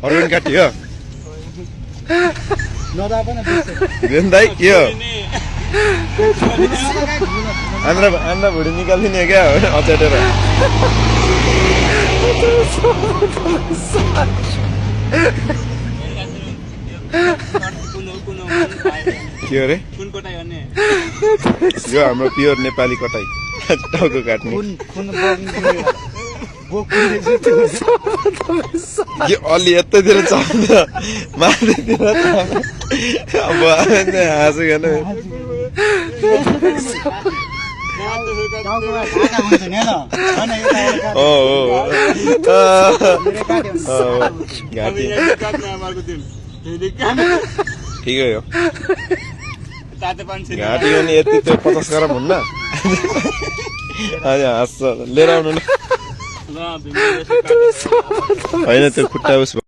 अरू पनि काटियो नदा पनि दाइ के हो आन्द्रा भुँडी निकालिदिने क्या अचाटेर के हो रे यो हाम्रो प्योर नेपाली कटाई टाउको काट्ने अलि यतैतिर चल्छ माथितिर अब हाँसो गर्न ठिकै हो घाँटी पनि यति त्यो 50 ग्राम हुन्न हाँस्छ लिएर आउनु न होइन त्यो खुट्टा उस